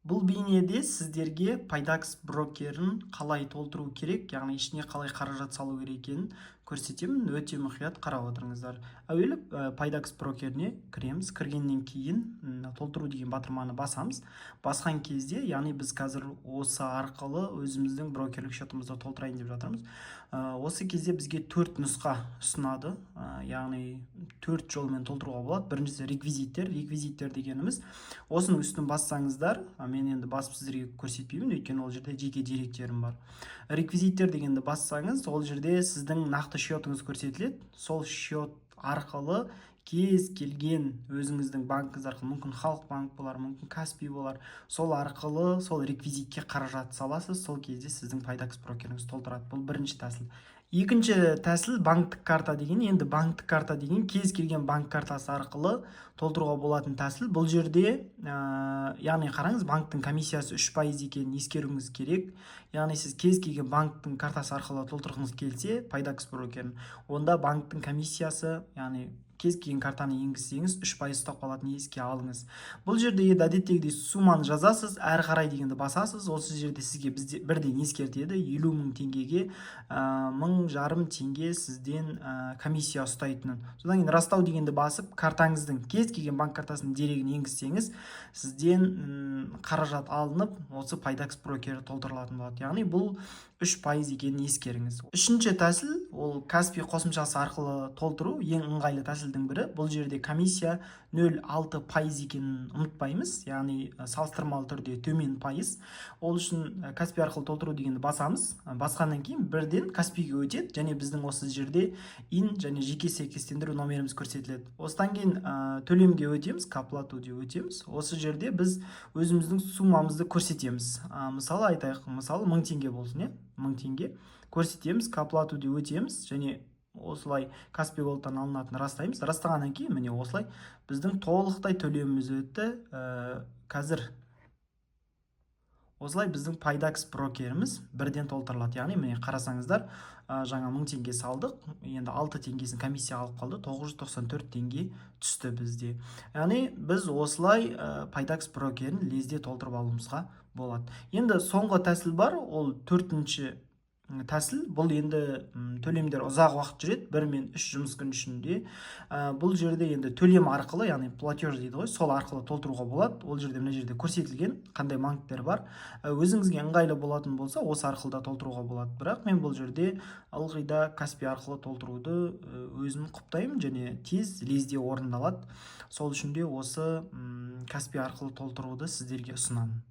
Бұл бейнеде сіздерге Пайдакс брокерін қалай толтыру керек, яғни ішіне қалай қаражат салу керек екенін көрсетемін. Өте мұқият қарап отырыңыздар. Әуелі Пайдакс брокеріне кіреміз. Кіргеннен кейін толтыру деген батырманы басамыз. Басқан кезде, яғни біз қазір осы арқылы өзіміздің брокерлік счетымызды толтырайын деп жатырмыз. Осы кезде бізге 4 нұсқа ұсынады, яғни 4 жолмен толтыруға болады. Біріншісі реквизиттер. Реквизиттер дегеніміз осының үстін бассаңыздар, мен енді басып сіздерге көрсетпеймін, өйткені ол жерде жеке деректерім бар. Реквизиттер дегенді бассаңыз, ол жерде сіздің нақты счетыңыз көрсетіледі. Сол счет арқылы кез келген өзіңіздің банкіңіз арқылы, мүмкін Халық банк болар, мүмкін Каспий болар, сол арқылы сол реквизитке қаражат саласыз, сол кезде сіздің Пайдакс брокеріңіз толтырады. Бұл бірінші тәсіл. Екінші тәсіл банктік карта деген. Енді банктік карта деген кез келген банк картасы арқылы толтыруға болатын тәсіл. Бұл жерде яғни қараңыз, банктың комиссиясы 3% екенін ескеруіңіз керек. Яғни сіз кез келген банктың картасы арқылы толтырғыңыз келсе, Пайдакс брокерін, онда банктың комиссиясы, яғни кез келген картаны енгізсеңіз 3% ұстап қалатынын еске алыңыз. Бұл жерде әдеттегідей сумманы жазасыз, әрі қарай дегенді басасыз. Осы жерде сізге бірден ескертеді, 50 мың теңгеге 1,5 теңге сізден комиссия ұстайтынын. Содан кейін растау дегенді басып, картаңыздың кез келген банк картасының дерегін енгізсеңіз, сізден қаражат алынып, осы Пайдакс брокері толтырылатын болады. Яғни бұл 3% екенін ескеріңіз. Үшінші тәсіл, ол Каспий қосымшасы арқылы толтыру, ең ыңғайлы тәсілдің бірі. Бұл жерде комиссия 0,6% екенін ұмытпаймыз, яғни салыстырмалы түрде төмен пайыз. Ол үшін Каспий арқылы толтыру дегенді басамыз. Басқаннан кейін бірден Каспийге өтеді, және біздің осы жерде және жеке сәйкестендіру номеріміз көрсетіледі. Осыдан кейін төлемге өтеміз, к оплату деп өтеміз. Осы жерде біз өзіміздің суммамызды көрсетеміз. Мысалы айтайық, мысалы 1000 теңге болсын, 1000 теңге көрсетеміз, к оплату деп өтеміз, және осылай Каспий Голдтан алынатынын растаймыз. Растағаннан кейін міне осылай біздің толықтай төлеміміз өтті. Қазір осылай біздің Пайдакс брокеріміз бірден толтырылады. Яғни міне қарасаңыздар, жаңа 1000 теңге салдық, енді 6 теңгесін комиссия алып қалды, 994 теңге түсті бізде. Яғни біз осылай Пайдакс брокерін лезде толтырып алуымызға болады. Енді соңғы тәсіл бар, ол 4-ші тәсіл. Бұл енді төлемдер ұзақ уақыт жүреді, 1 мен 3 жұмыс күн ішінде. Бұл жерде енді төлем арқылы, яғни платеж дейді ғой, сол арқылы толтыруға болады. Ол жерде мына жерде көрсетілген қандай банктер бар. Өзіңізге ыңғайлы болатын болса, осы арқылы да толтыруға болады. Бірақ мен бұл жерде ылғи да Каспий арқылы толтыруды өзім құптаймын, және тез, лезде орындалады. Сол үшін де осы Каспий арқылы толтыруды сіздерге ұсынамын.